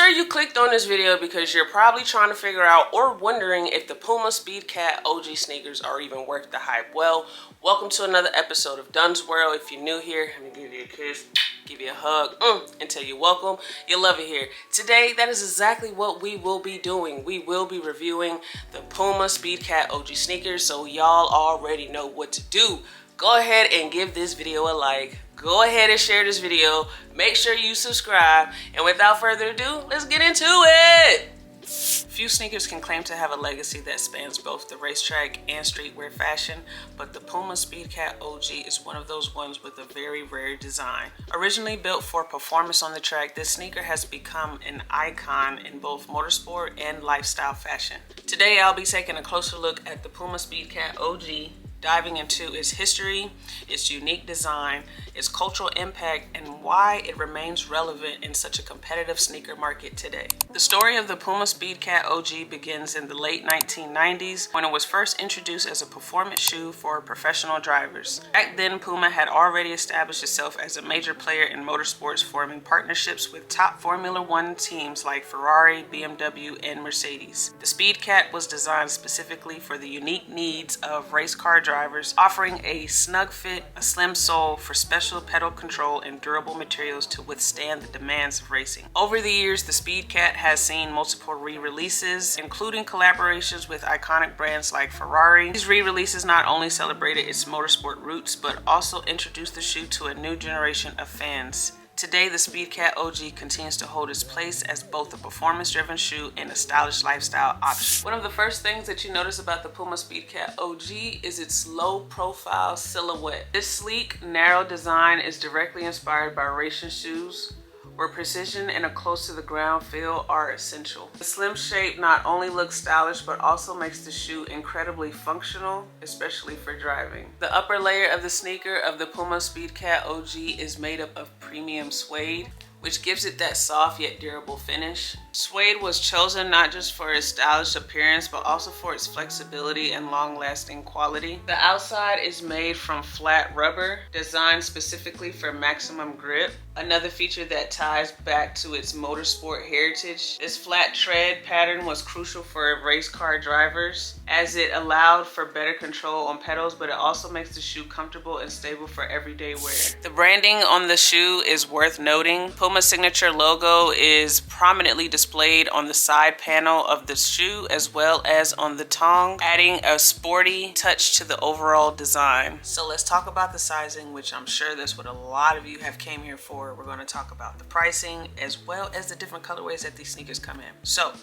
sure you clicked on this video because you're probably trying to figure out or wondering if the Puma SpeedCat OG sneakers are even worth the hype. Well, welcome to another episode of DunnZWorld. If you're new here, let me give you a kiss, give you a hug, and tell you welcome. You'll love it here. Today, that is exactly what we will be doing. We will be reviewing the Puma SpeedCat OG sneakers, so y'all already know what to do. Go ahead and give this video a like. Go ahead and share this video. Make sure you subscribe. And without further ado, let's get into it. Few sneakers can claim to have a legacy that spans both the racetrack and streetwear fashion, but the Puma SpeedCat OG is one of those ones with a very rare design. Originally built for performance on the track, this sneaker has become an icon in both motorsport and lifestyle fashion. Today, I'll be taking a closer look at the Puma SpeedCat OG, diving into its history, its unique design, its cultural impact, and why it remains relevant in such a competitive sneaker market today. The story of the Puma SpeedCat OG begins in the late 1990s when it was first introduced as a performance shoe for professional drivers. Back then, Puma had already established itself as a major player in motorsports, forming partnerships with top Formula One teams like Ferrari, BMW, and Mercedes. The SpeedCat was designed specifically for the unique needs of race car drivers, offering a snug fit, a slim sole for special pedal control, and durable materials to withstand the demands of racing. Over the years, the SpeedCat has seen multiple re-releases, including collaborations with iconic brands like Ferrari. These re-releases not only celebrated its motorsport roots, but also introduced the shoe to a new generation of fans. Today, the SpeedCat OG continues to hold its place as both a performance-driven shoe and a stylish lifestyle option. One of the first things that you notice about the Puma SpeedCat OG is its low-profile silhouette. This sleek, narrow design is directly inspired by racing shoes, where precision and a close-to-the-ground feel are essential. The slim shape not only looks stylish, but also makes the shoe incredibly functional, especially for driving. The upper layer of the sneaker of the Puma SpeedCat OG is made up of premium suede, which gives it that soft yet durable finish. Suede was chosen not just for its stylish appearance, but also for its flexibility and long-lasting quality. The outside is made from flat rubber, designed specifically for maximum grip. Another feature that ties back to its motorsport heritage. This flat tread pattern was crucial for race car drivers, as it allowed for better control on pedals, but it also makes the shoe comfortable and stable for everyday wear. The branding on the shoe is worth noting. Puma's signature logo is prominently displayed on the side panel of the shoe as well as on the tongue, adding a sporty touch to the overall design. So let's talk about the sizing, which I'm sure that's what a lot of you have came here for. We're going to talk about the pricing as well as the different colorways that these sneakers come in. So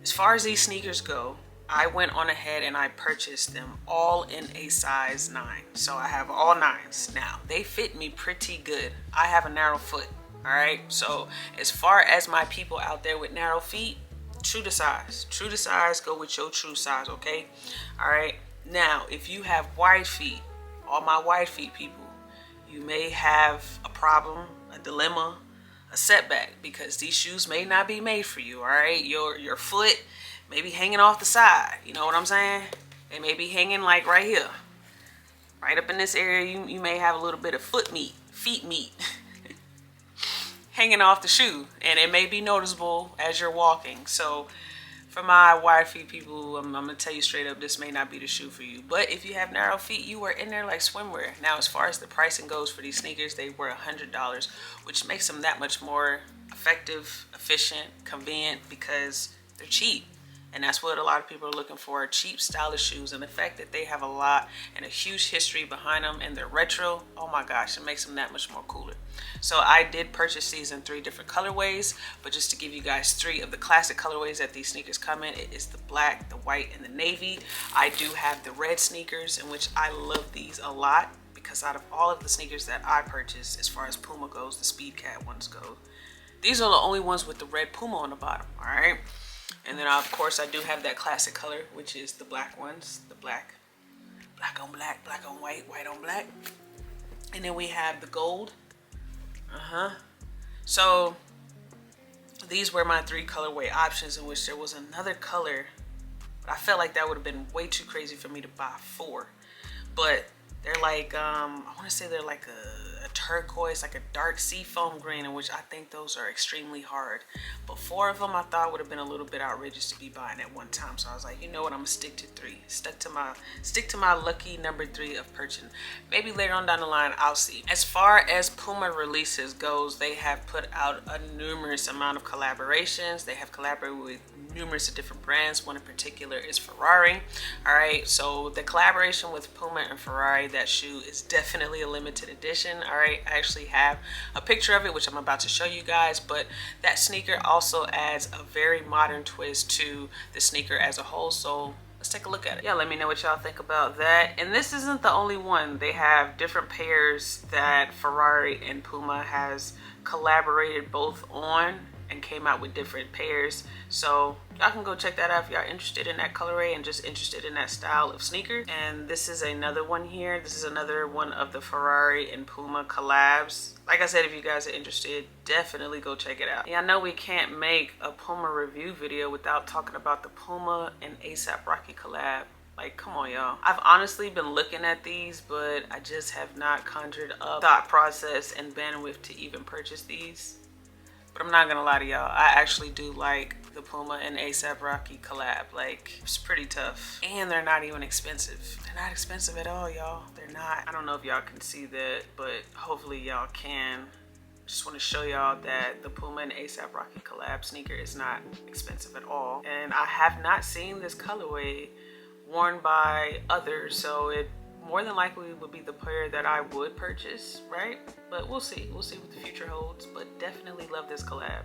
as far as these sneakers go, I went on ahead and I purchased them all in a size 9. So I have all 9s. Now, they fit me pretty good. I have a narrow foot. All right, so as far as my people out there with narrow feet, true to size, go with your true size, okay? All right, now if you have wide feet, all my wide feet people, you may have a problem, a dilemma, a setback, because these shoes may not be made for you. All right, your foot may be hanging off the side, you know what I'm saying? They may be hanging like right here, right up in this area. You may have a little bit of feet meat hanging off the shoe, and it may be noticeable as you're walking. So for my wide feet people, I'm gonna tell you straight up, this may not be the shoe for you. But if you have narrow feet, you are in there like swimwear. Now, as far as the pricing goes for these sneakers, they were $100, which makes them that much more effective, efficient, convenient, because they're cheap. And that's what a lot of people are looking for, cheap, stylish shoes. And the fact that they have a lot and a huge history behind them and they're retro, oh my gosh, it makes them that much more cooler. So I did purchase these in 3 different colorways, but just to give you guys 3 of the classic colorways that these sneakers come in, it is the black, the white, and the navy. I do have the red sneakers, in which I love these a lot, because out of all of the sneakers that I purchased, as far as Puma goes, the SpeedCat ones go, these are the only ones with the red Puma on the bottom, all right? And then, of course, I do have that classic color, which is the black ones, the black on black, black on white, white on black. And then we have the gold. So these were my 3 colorway options, in which there was another color, but I felt like that would have been way too crazy for me to buy 4. But They're like, I want to say they're like a turquoise, like a dark seafoam green, in which I think those are extremely hard. But 4 of them I thought would have been a little bit outrageous to be buying at one time. So I was like, you know what, I'm gonna stick to 3. Stick to my lucky number 3 of purchasing. Maybe later on down the line, I'll see. As far as Puma releases goes, they have put out a numerous amount of collaborations. They have collaborated with numerous of different brands. One in particular is Ferrari. All right, so the collaboration with Puma and Ferrari, that shoe is definitely a limited edition. All right, I actually have a picture of it, which I'm about to show you guys, but that sneaker also adds a very modern twist to the sneaker as a whole. So let's take a look at it. Yeah, let me know what y'all think about that. And this isn't the only one. They have different pairs that Ferrari and Puma has collaborated both on and came out with different pairs. So y'all can go check that out if y'all interested in that colorway and just interested in that style of sneaker. And this is another one here. This is another one of the Ferrari and Puma collabs. Like I said, if you guys are interested, definitely go check it out. Yeah, I know we can't make a Puma review video without talking about the Puma and A$AP Rocky collab. Like, come on, y'all. I've honestly been looking at these, but I just have not conjured up thought process and bandwidth to even purchase these. But I'm not gonna lie to y'all, I actually do like the Puma and A$AP Rocky collab. Like, it's pretty tough. And they're not even expensive. They're not expensive at all, y'all. They're not. I don't know if y'all can see that, but hopefully y'all can. Just want to show y'all that the Puma and A$AP Rocky collab sneaker is not expensive at all. And I have not seen this colorway worn by others, so it more than likely would be the pair that I would purchase, right? But we'll see. We'll see what the future holds, but definitely love this collab.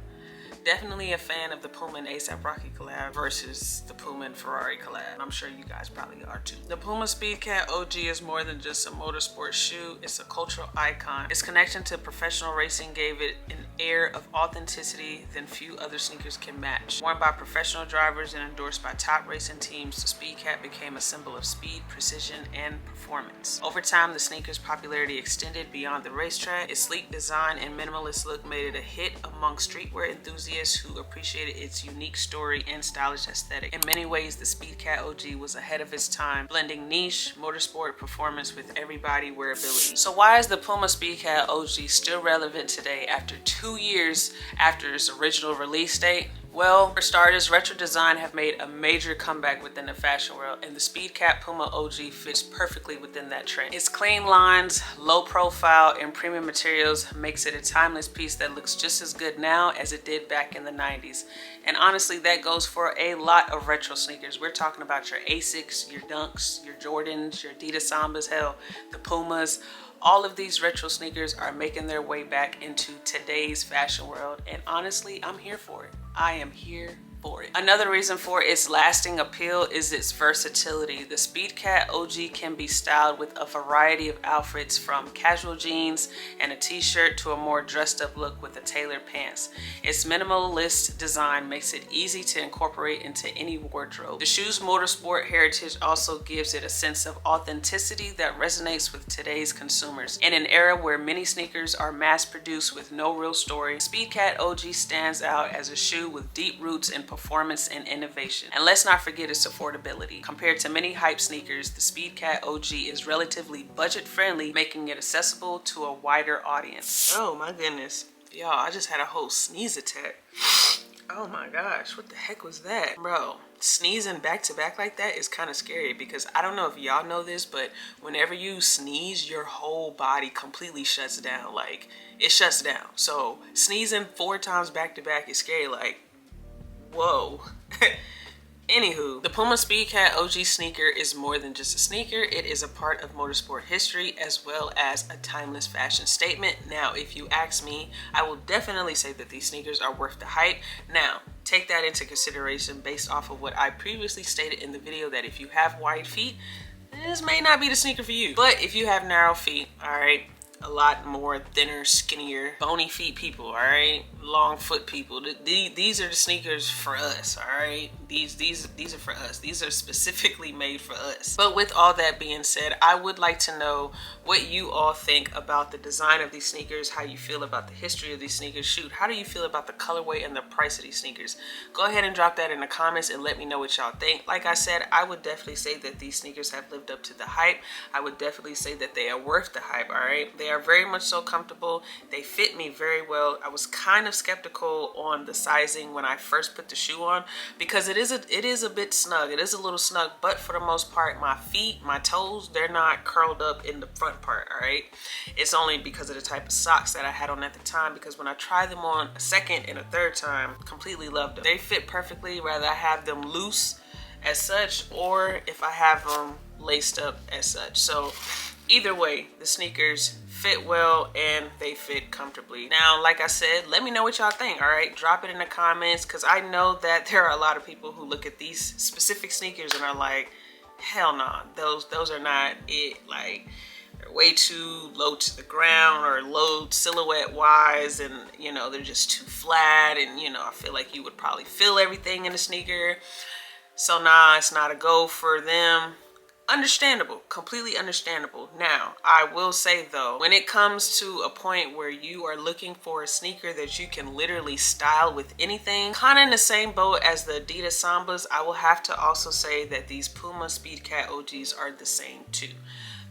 Definitely a fan of the Puma and A$AP Rocky collab versus the Puma and Ferrari collab. I'm sure you guys probably are too. The Puma SpeedCat OG is more than just a motorsport shoe. It's a cultural icon. Its connection to professional racing gave it an air of authenticity than few other sneakers can match. Worn by professional drivers and endorsed by top racing teams, the SpeedCat became a symbol of speed, precision, and performance. Over time, the sneaker's popularity extended beyond the racetrack. Its sleek design and minimalist look made it a hit among streetwear enthusiasts who appreciated its unique story and stylish aesthetic. In many ways, the SpeedCat OG was ahead of its time, blending niche motorsport performance with everybody wearability. So why is the Puma SpeedCat OG still relevant today after 2 years after its original release date? Well, for starters, retro design have made a major comeback within the fashion world, and the SpeedCat Puma OG fits perfectly within that trend. Its clean lines, low profile, and premium materials makes it a timeless piece that looks just as good now as it did back in the 90s. And honestly, that goes for a lot of retro sneakers. We're talking about your Asics, your Dunks, your Jordans, your Adidas Sambas, hell, the Pumas. All of these retro sneakers are making their way back into today's fashion world, and honestly, I'm here for it. I am here for it. Another reason for its lasting appeal is its versatility. The SpeedCat OG can be styled with a variety of outfits, from casual jeans and a t-shirt to a more dressed up look with a tailored pants. Its minimalist design makes it easy to incorporate into any wardrobe. The shoe's motorsport heritage also gives it a sense of authenticity that resonates with today's consumers. In an era where many sneakers are mass-produced with no real story, SpeedCat OG stands out as a shoe with deep roots in performance and innovation. And let's not forget its affordability. Compared to many hype sneakers, the SpeedCat OG is relatively budget-friendly, making it accessible to a wider audience. Oh my goodness. Y'all, I just had a whole sneeze attack. Oh my gosh, what the heck was that? Bro, sneezing back to back like that is kind of scary, because I don't know if y'all know this, but whenever you sneeze, your whole body completely shuts down. Like, it shuts down. So sneezing 4 times back to back is scary. Like, whoa. Anywho, the Puma SpeedCat OG sneaker is more than just a sneaker. It is a part of motorsport history as well as a timeless fashion statement. Now, if you ask me, I will definitely say that these sneakers are worth the hype. Now, take that into consideration based off of what I previously stated in the video, that if you have wide feet, this may not be the sneaker for you. But if you have narrow feet, all right, a lot more thinner, skinnier, bony feet people, all right, long foot people. These are the sneakers for us, all right? These are for us. These are specifically made for us. But with all that being said, I would like to know what you all think about the design of these sneakers, how you feel about the history of these sneakers. Shoot, how do you feel about the colorway and the price of these sneakers? Go ahead and drop that in the comments and let me know what y'all think. Like I said, I would definitely say that these sneakers have lived up to the hype. I would definitely say that they are worth the hype, all right? They are very much so comfortable. They fit me very well. I was kind of skeptical on the sizing when I first put the shoe on because it is a bit snug. It is a little snug, but for the most part, my feet, my toes, they're not curled up in the front part, all right? It's only because of the type of socks that I had on at the time, because when I tried them on a second and a third time, completely loved them. They fit perfectly, whether I have them loose as such or if I have them laced up as such. So either way, the sneakers fit well and they fit comfortably. Now, like I said, let me know what y'all think, all right? Drop it in the comments, because I know that there are a lot of people who look at these specific sneakers and are like, hell no, those are not it. Like, they're way too low to the ground or low silhouette wise, and you know, they're just too flat, and you know, I feel like you would probably feel everything in a sneaker. So nah, it's not a go for them. Understandable, completely understandable. Now, I will say though, when it comes to a point where you are looking for a sneaker that you can literally style with anything, kind of in the same boat as the Adidas Sambas, I will have to also say that these Puma SpeedCat OGs are the same too.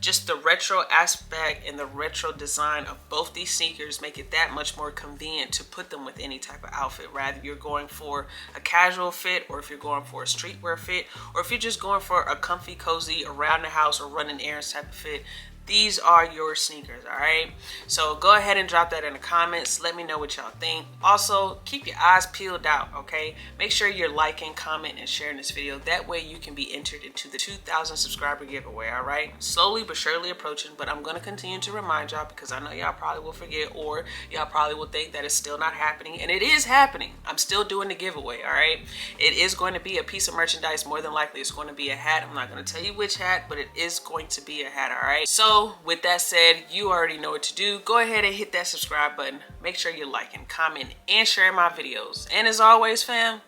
Just the retro aspect and the retro design of both these sneakers make it that much more convenient to put them with any type of outfit. Rather you're going for a casual fit, or if you're going for a streetwear fit, or if you're just going for a comfy, cozy, around the house or running errands type of fit, these are your sneakers, all right? So go ahead and drop that in the comments. Let me know what y'all think. Also, keep your eyes peeled out, okay? Make sure you're liking, commenting, and sharing this video. That way you can be entered into the 2,000 subscriber giveaway, all right? Slowly but surely approaching, but I'm gonna continue to remind y'all, because I know y'all probably will forget, or y'all probably will think that it's still not happening, and it is happening. I'm still doing the giveaway, all right? It is going to be a piece of merchandise. More than likely it's going to be a hat. I'm not gonna tell you which hat, but it is going to be a hat, all right? So with that said, you already know what to do. Go ahead and hit that subscribe button. Make sure you're liking, commenting, and sharing my videos. And as always, fam,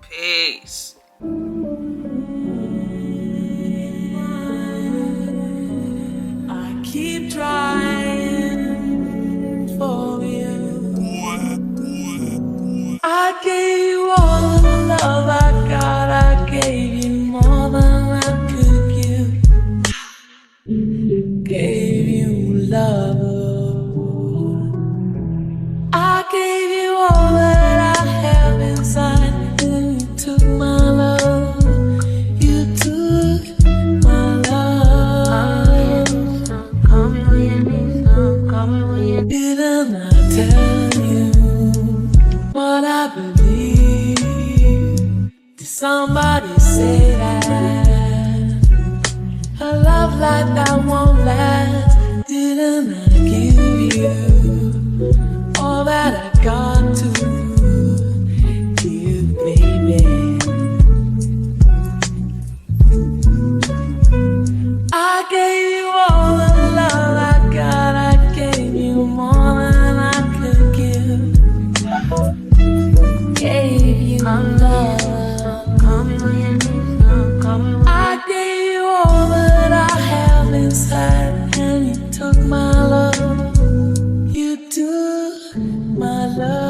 peace. I keep trying for you. I gave you all the love I got. I gave you more than I could give. Gave you love. I gave you all that I have inside, and you took my love. You took my love. Call me when you need some. Call me when you need. Didn't I tell you what I believe? Did somebody say that a love like that won't last? Didn't I give you all that I got to give, baby? I gave you all the love I got. I gave you more than I could give. Gave you love. Call me when you need some. Call me when I gave you all that I have inside, and you took my love. You took my love.